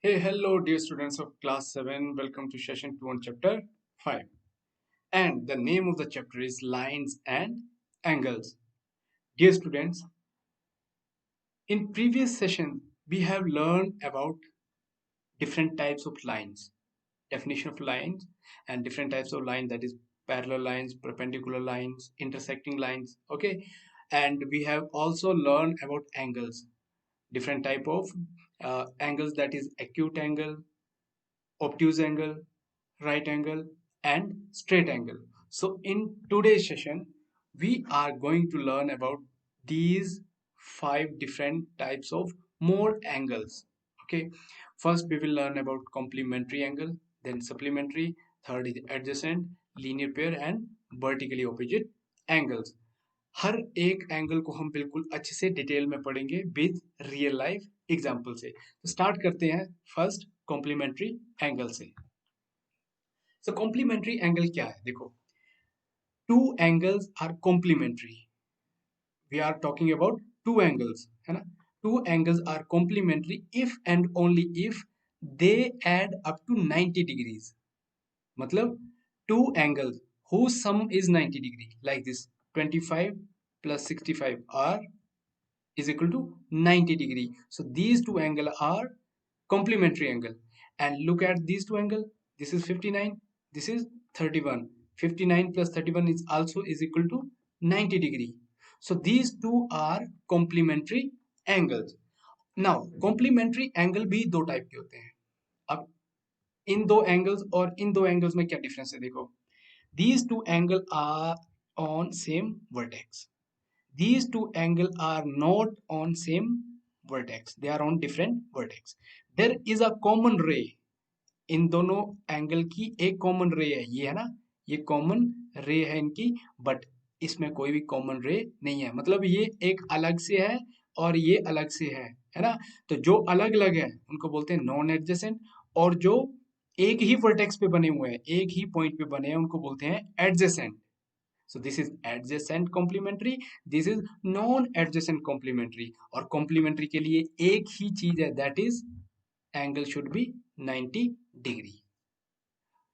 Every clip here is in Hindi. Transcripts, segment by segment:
Hey, hello, dear students of class 7. Welcome to session 2 on chapter 5. And the name of the chapter is Lines and Angles. Dear students, in previous session, we have learned about different types of lines, definition of lines, and different types of lines, that is parallel lines, perpendicular lines, intersecting lines. Okay. And we have also learned about angles, different type of angles, that is acute angle, obtuse angle, right angle, and straight angle. So in today's session, we are going to learn about these five different types of more angles. Okay, first we will learn about complementary angle, then supplementary, third is adjacent, linear pair, and vertically opposite angles. हर एक एंगल को हम बिल्कुल अच्छे से डिटेल में पढ़ेंगे विद रियल लाइफ एग्जांपल से। तो स्टार्ट करते हैं फर्स्ट कॉम्प्लीमेंट्री एंगल से। सो कॉम्प्लीमेंट्री एंगल क्या है? देखो, two angles are complementary. We are talking about two angles, है ना? Two angles are complementary if and only if they add up to 90 degrees. मतलब two angles whose sum is 90 degree, like this 25 plus 65 are is equal to 90 degree. So these two angle are complementary angle. And look at these two angle. This is 59, this is 31. 59 plus 31 is also is equal to 90 degree. So these two are complementary angles. Now complementary angle भी दो टाइप के होते हैं। अब इन दो एंगल्स और इन दो एंगल्स में क्या डिफरेंस है? देखो, these two angle are on same vertex. These two angles are not on same vertex, they are on different vertex. There is a common ray. इन दोनों एंगल की एक कॉमन रे है, ये है ना, ये कॉमन रे है इनकी, बट इसमें कोई भी कॉमन रे नहीं है। मतलब ये एक अलग से है और ये अलग से है ना? तो जो अलग अलग है उनको बोलते हैं नॉन एडजेसेंट, और जो एक ही वर्टेक्स पे बने हुए हैं, एक ही पॉइंट पे बने हैं, उनको बोलते हैं adjacent. So this is adjacent complementary, this is non adjacent complementary। और complementary के लिए एक ही चीज है, that is angle should be 90 degree.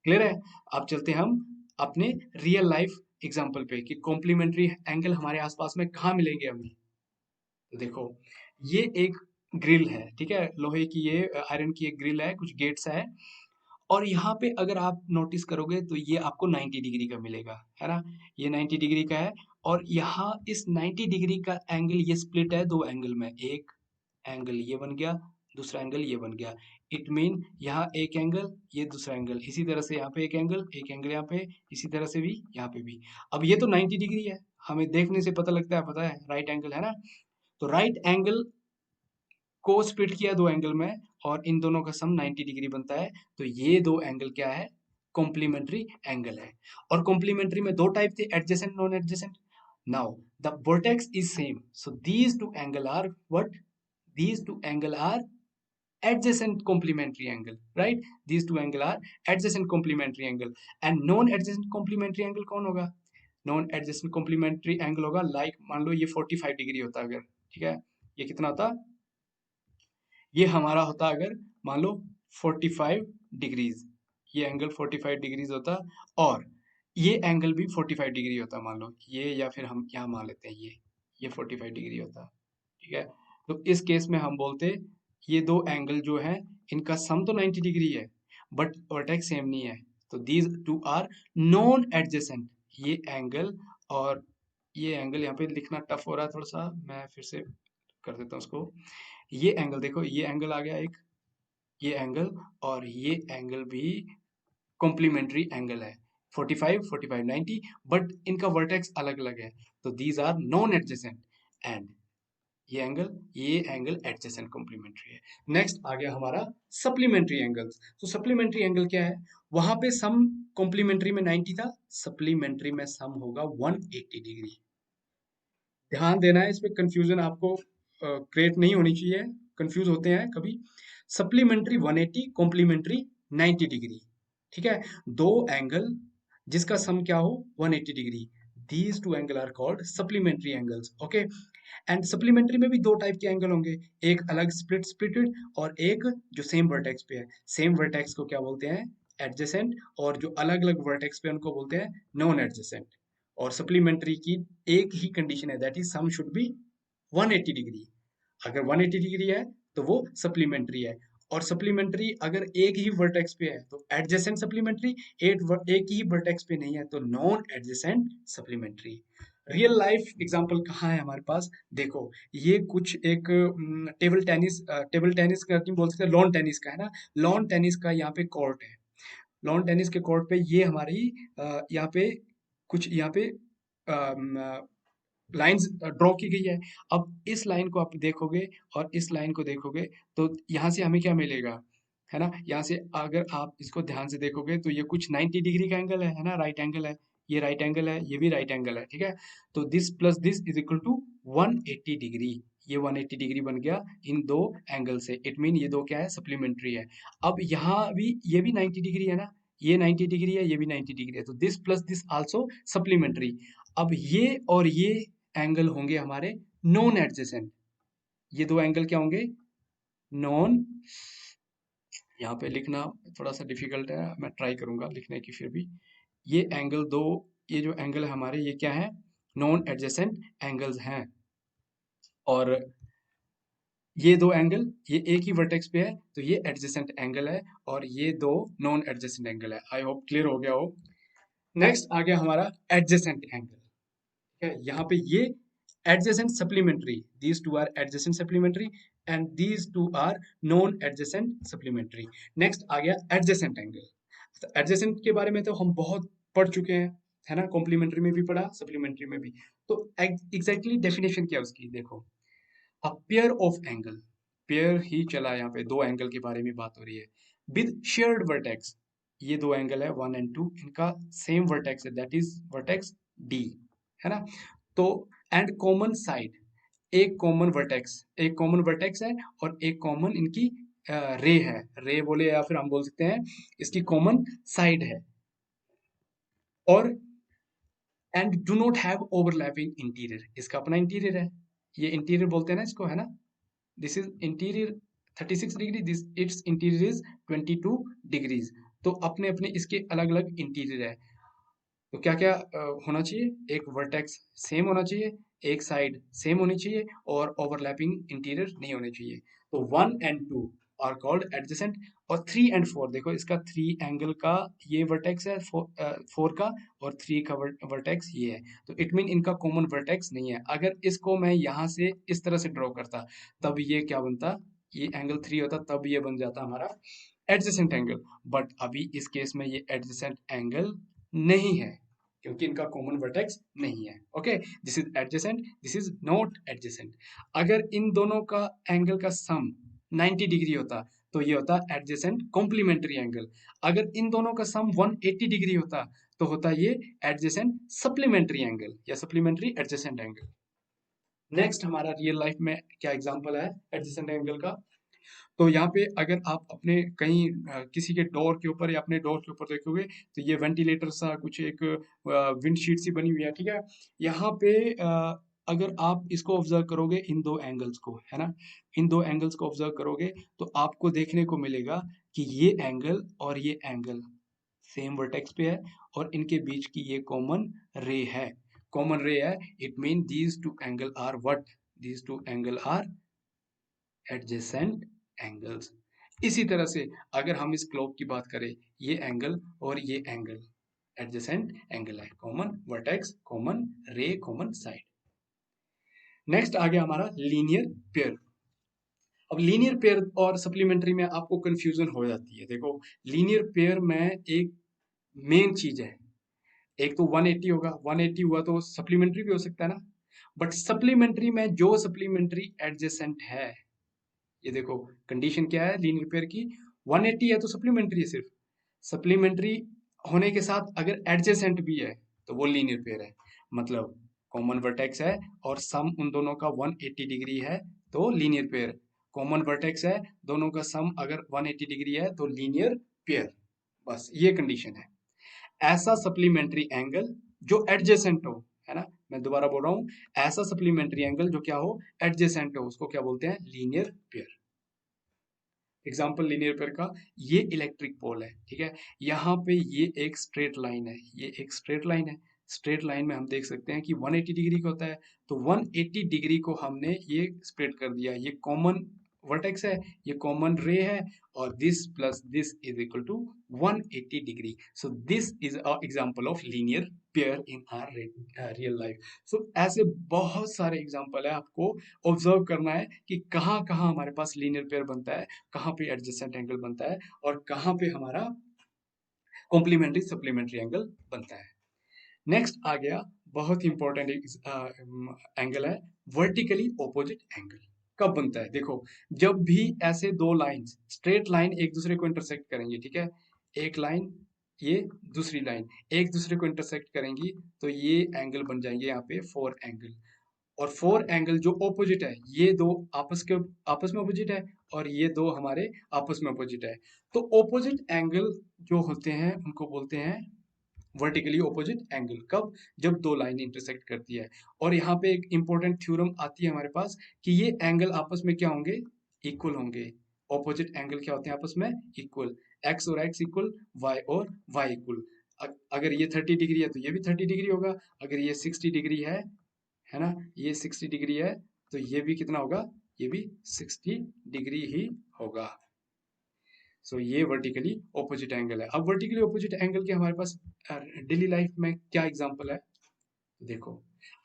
Clear है? अब चलते हम अपने रियल लाइफ एग्जांपल पे कि कॉम्प्लीमेंट्री एंगल हमारे आसपास में कहाँ मिलेंगे हमें। तो देखो, ये एक ग्रिल है, ठीक है, लोहे की, ये आयरन की एक ग्रिल है, कुछ गेट्स है, और यहाँ पे अगर आप नोटिस करोगे तो ये आपको 90 डिग्री का मिलेगा, है ना? ये 90 डिग्री का है, और यहाँ इस 90 डिग्री का एंगल ये स्प्लिट है दो एंगल में। एक एंगल ये बन गया, दूसरा एंगल ये बन गया। इट मीन यहाँ एक एंगल, ये दूसरा एंगल, इसी तरह से यहाँ पे एक एंगल यहाँ पे, इसी तरह से भी यहाँ पे भी। अब ये तो 90 डिग्री है, हमें देखने से पता लगता है, पता है राइट एंगल है ना? तो राइट एंगल को स्प्लिट किया दो एंगल में, और इन दोनों का सम 90 डिग्री बनता है। तो ये दो एंगल क्या है? कॉम्प्लीमेंट्री एंगल है। और कॉम्प्लीमेंट्री में दो टाइप थे, adjacent, non adjacent. Now the vertex is same, so these two angle are what? These two angle are adjacent complementary angle, right? These two angle are adjacent complementary angle. And non adjacent complementary angle कौन होगा? नॉन एडजेसेंट कॉम्प्लीमेंट्री एंगल होगा, लाइक मान लो ये 45 डिग्री होता अगर, ठीक है, ये कितना होता? ये हमारा होता अगर मान लो 45 डिग्रीज, ये एंगल 45 डिग्रीज होता, और ये एंगल भी 45 डिग्री होता, मान लो ये, या फिर हम यहाँ मान लेते हैं ये 45 डिग्री होता, ठीक है। तो इस केस में हम बोलते ये दो एंगल जो है इनका सम तो 90 डिग्री है, बट वर्टेक्स सेम नहीं है। तो these two are non adjacent. ये एंगल और ये एंगल, यहाँ पे लिखना टफ हो रहा है थोड़ा सा, मैं फिर से कर देता हूँ उसको। ये एंगल देखो, ये एंगल आ गया एक, ये एंगल, और ये एंगल भी कॉम्प्लीमेंट्री एंगल है, 45 45 90, बट इनका वर्टेक्स अलग अलग है। तो these are non adjacent, and ये एंगल एडजेसेंट कॉम्प्लीमेंट्री है। नेक्स्ट आ गया हमारा सप्लीमेंट्री एंगल्स। तो सप्लीमेंट्री एंगल क्या है? वहां पे सम कॉम्प्लीमेंट्री में 90 था, सप्लीमेंट्री में सम होगा 180 डिग्री। ध्यान देना है, इसमें कंफ्यूजन आपको क्रिएट नहीं होनी चाहिए, कंफ्यूज होते हैं कभी। सप्लीमेंट्री 180, कॉम्प्लीमेंट्री 90 डिग्री, ठीक है। दो एंगल जिसका सम क्या हो? 180 degree. These two angle are called supplementary angles, okay. And supplementary में भी दो टाइप के एंगल होंगे, एक अलग स्प्लिटेड और एक जो सेम वर्टेक्स पे है। सेम वर्टेक्स को क्या बोलते हैं, एडजेसेंट, और जो अलग अलग वर्टेक्स पे उनको बोलते हैं नॉन एडजेसेंट। और सप्लीमेंट्री की एक ही कंडीशन है, that is sum should be 180 degree. अगर 180 डिग्री है तो वो सप्लीमेंट्री है। और सप्लीमेंट्री अगर एक ही वर्टेक्स पे है तो एडजेसेंट सप्लीमेंट्री, एक ही वर्टेक्स पे नहीं है तो non adjacent supplementary. Real life example कहाँ है हमारे पास, देखो ये कुछ एक टेबल टेनिस का नहीं बोल सकते, लॉन टेनिस का है ना। लॉन टेनिस का यहाँ पे कोर्ट है। लॉन टेनिस के कोर्ट पे ये हमारी यहाँ पे कुछ यहाँ पे लाइंस ड्रॉ की गई है। अब इस लाइन को आप देखोगे और इस लाइन को देखोगे तो यहाँ से हमें क्या मिलेगा, है ना। यहाँ से अगर आप इसको ध्यान से देखोगे तो ये कुछ 90 डिग्री का एंगल है ना, राइट एंगल है। ये राइट एंगल है, ये भी राइट एंगल है, ठीक है। तो this plus this is equal to 180 degree. ये 180 डिग्री बन गया इन दो एंगल से। इट मीन ये दो क्या है, सप्लीमेंट्री है। अब यहाँ भी ये भी 90 डिग्री है ना, ये 90 डिग्री है, ये भी 90 डिग्री है, तो this plus this also supplementary. अब ये और ये एंगल होंगे हमारे नॉन एडजेसेंट। ये दो एंगल क्या होंगे, नॉन, यहाँ पे लिखना थोड़ा सा डिफिकल्ट है, मैं ट्राई करूंगा लिखने की फिर भी। ये एंगल दो, ये जो एंगल है हमारे, ये क्या है, नॉन एडजेसेंट एंगल्स हैं। और ये दो एंगल, ये एक ही वर्टेक्स पे है तो ये एडजेसेंट एंगल है, और ये दो नॉन एडजेसेंट एंगल है। आई होप क्लियर हो गया हो। नेक्स्ट आ गया हमारा एडजेसेंट एंगल, ठीक है। यहाँ पे ये adjacent supplementary, these two are adjacent supplementary and these two are non adjacent supplementary। next आ गया adjacent angle। तो adjacent के बारे में तो हम बहुत पढ़ चुके हैं, है ना, कॉम्प्लीमेंट्री में भी पढ़ा, सप्लीमेंट्री में भी। तो एग्जैक्टली डेफिनेशन क्या है उसकी, देखो, a pair of angle, pair ही चला, यहाँ पे दो एंगल के बारे में बात हो रही है, विद शेयर्ड वर्टेक्स। ये दो एंगल है 1 and 2, इनका सेम वर्टेक्स है, दैट इज वर्टेक्स डी, है ना। तो एंड कॉमन साइड, एक कॉमन वर्टेक्स है और एक कॉमन इनकी रे है, रे बोले या फिर हम बोल सकते हैं इसकी कॉमन साइड है। और and do not have overlapping interior, इसका अपना इंटीरियर है, ये इंटीरियर बोलते हैं ना इसको, है ना। This is interior 36 degree, this it's interior is 22 degrees. तो अपने अपने इसके अलग अलग इंटीरियर है। तो क्या क्या होना चाहिए, एक वर्टेक्स सेम होना चाहिए, एक साइड सेम होनी चाहिए, और ओवरलैपिंग इंटीरियर नहीं होने चाहिए। तो 1 and 2 आर कॉल्ड एडजेसेंट। और 3 and 4, देखो इसका 3 एंगल का ये वर्टेक्स है, 4 का, और 3 का वर्टेक्स ये है। तो इट मीन इनका कॉमन वर्टेक्स नहीं है। अगर इसको मैं यहाँ से इस तरह से ड्रॉ करता तब ये क्या बनता, ये एंगल 3 होता, तब ये बन जाता हमारा एडजेसेंट एंगल। बट अभी इस केस में ये एडजेसेंट एंगल नहीं है क्योंकि इनका कॉमन वर्टेक्स नहीं है। Okay, this is adjacent, this is not adjacent. अगर इन दोनों का एंगल का सम 90 डिग्री होता तो ये होता एडजेसेंट कॉम्प्लीमेंट्री एंगल। अगर इन दोनों का सम 180 डिग्री होता तो होता ये एडजेसेंट सप्लीमेंट्री एंगल या सप्लीमेंट्री एडजेसेंट एंगल। नेक्स्ट हमारा रियल लाइफ में क्या एग्जांपल है एडजेसेंट एंगल का। तो यहाँ पे अगर आप अपने कहीं किसी के डोर के ऊपर या अपने डोर के ऊपर देखोगे तो ये वेंटिलेटर सा कुछ एक विंडशीट सी बनी हुई है, ठीक है। यहाँ पे अगर आप इसको ऑब्जर्व करोगे इन दो एंगल्स को, है ना, इन दो एंगल्स को ऑब्जर्व करोगे तो आपको देखने को मिलेगा कि ये एंगल और ये एंगल सेम वर्टेक्स पे है और इनके बीच की ये कॉमन रे है, कॉमन रे है। It mean these two angle are what, these two angle are adjacent angles. इसी तरह से अगर हम इस ग्लोब की बात करें, ये एंगल और ये एंगल एडजेसेंट एंगल है, कॉमन वर्टेक्स, कॉमन रे, कॉमन साइड। नेक्स्ट आ गया हमारा लीनियर पेयर। अब लीनियर पेयर और सप्लीमेंट्री में आपको कंफ्यूजन हो जाती है। देखो लीनियर पेयर में एक मेन चीज है, एक तो 180 होगा, 180 हुआ तो सप्लीमेंट्री भी हो सकता है ना। बट सप्लीमेंट्री में जो सप्लीमेंट्री एडजेसेंट है, ये देखो कंडीशन क्या है लीनियर पेयर की, 180 है तो सप्लीमेंट्री है सिर्फ। सप्लीमेंट्री होने के साथ अगर एडजेसेंट भी है तो वो लीनियर पेयर है, मतलब कॉमन वर्टेक्स है और सम उन दोनों का 180 डिग्री है तो लीनियर पेयर। कॉमन वर्टेक्स है, दोनों का सम अगर 180 डिग्री है तो लीनियर पेयर। बस ये कंडीशन है। ऐसा सप्लीमेंट्री एंगल जो एडजेसेंट हो, है ना, मैं दोबारा बोल रहा हूँ, ऐसा सप्लीमेंट्री एंगल जो क्या हो, एडजेसेंट हो, उसको क्या बोलते हैं, linear pair. Example linear pair का, ये इलेक्ट्रिक पोल है, ठीक है, यहाँ पे ये एक स्ट्रेट लाइन है, ये एक स्ट्रेट लाइन है, स्ट्रेट लाइन में हम देख सकते हैं कि 180 डिग्री का होता है, तो 180 डिग्री को हमने ये स्प्लिट कर दिया, ये कॉमन वर्टेक्स है, ये कॉमन रे है, और this plus this is equal to 180 degree. So this is a example of linear pair in our real life. So ऐसे बहुत सारे एग्जांपल है, आपको ऑब्जर्व करना है कि कहाँ कहाँ हमारे पास लीनियर पेयर बनता है, कहाँ पे एडजेसेंट एंगल बनता है, और कहाँ पे हमारा कॉम्प्लीमेंट्री सप्लीमेंट्री एंगल बनता है। नेक्स्ट आ गया बहुत ही इंपॉर्टेंट एंगल है, वर्टिकली ऑपोजिट एंगल। कब बनता है, देखो, जब भी ऐसे दो लाइंस, स्ट्रेट लाइन एक दूसरे को इंटरसेक्ट करेंगी, ठीक है, एक लाइन, ये दूसरी लाइन एक दूसरे को इंटरसेक्ट करेंगी, तो ये एंगल बन जाएंगे यहाँ पे फोर एंगल। और फोर एंगल जो ऑपोजिट है, ये दो आपस में ऑपोजिट है, और ये दो हमारे आपस में ऑपोजिट है, तो ऑपोजिट एंगल जो होते हैं उनको बोलते हैं वर्टिकली ऑपोजिट एंगल। कब, जब दो लाइन इंटरसेक्ट करती है। और यहाँ पे एक इंपॉर्टेंट थ्योरम आती है हमारे पास कि ये एंगल आपस में क्या होंगे, इक्वल होंगे। ऑपोजिट एंगल क्या होते हैं आपस में, इक्वल। एक्स और एक्स इक्वल, वाई और वाई इक्वल। अगर ये 30 डिग्री है तो ये भी 30 डिग्री होगा, अगर ये 60 डिग्री है ना, ये 60 डिग्री है, तो ये भी कितना होगा, ये भी 60 डिग्री ही होगा। सो ये वर्टिकली ऑपोजिट एंगल है। अब वर्टिकली ऑपोजिट एंगल के हमारे पास डेली लाइफ में क्या एग्जांपल है, देखो,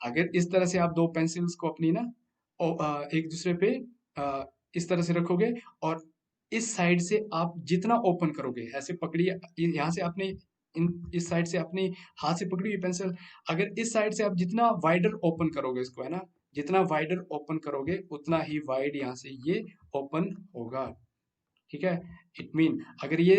अगर इस तरह से आप दो पेंसिल्स को अपनी ना एक दूसरे पे इस तरह से रखोगे, और इस साइड से आप जितना ओपन करोगे, ऐसे पकड़िए, यहाँ से आपने इस साइड से अपनी हाथ से पकड़ी हुई पेंसिल, अगर इस साइड से आप जितना वाइडर ओपन करोगे इसको, है ना, जितना वाइडर ओपन करोगे उतना ही वाइड यहाँ से ये ओपन होगा, ठीक है। इट मीन अगर ये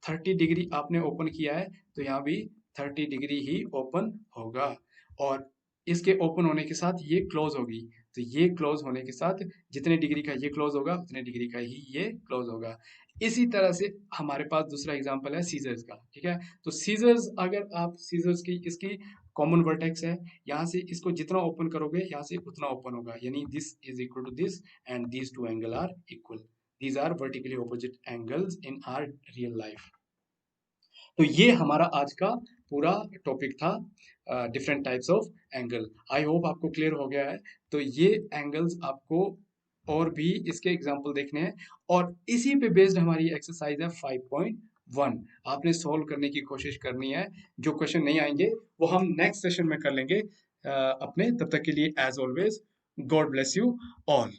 30 डिग्री आपने ओपन किया है, तो यहाँ भी 30 डिग्री ही ओपन होगा, और इसके ओपन होने के साथ ये क्लोज होगी, तो ये क्लोज होने के साथ जितने डिग्री का ये क्लोज होगा उतने डिग्री का ही ये क्लोज होगा। इसी तरह से हमारे पास दूसरा एग्जांपल है सीजर्स का, ठीक है, तो सीजर्स, अगर आप सीजर्स की इसकी कॉमन वर्टेक्स है, यहाँ से इसको जितना ओपन करोगे यहाँ से उतना ओपन होगा, यानी this is equal to this, and these two angle are equal. These are vertically opposite angles in our real life. तो ये हमारा आज का पूरा टॉपिक था, different types of angle. I hope आपको क्लियर हो गया है। तो ये एंगल्स आपको और भी इसके एग्जांपल देखने हैं, और इसी पे बेस्ड हमारी एक्सरसाइज है 5.1। आपने सॉल्व करने की कोशिश करनी है, जो क्वेश्चन नहीं आएंगे वो हम नेक्स्ट सेशन में कर लेंगे अपने। तब तक के लिए as always, God bless you all.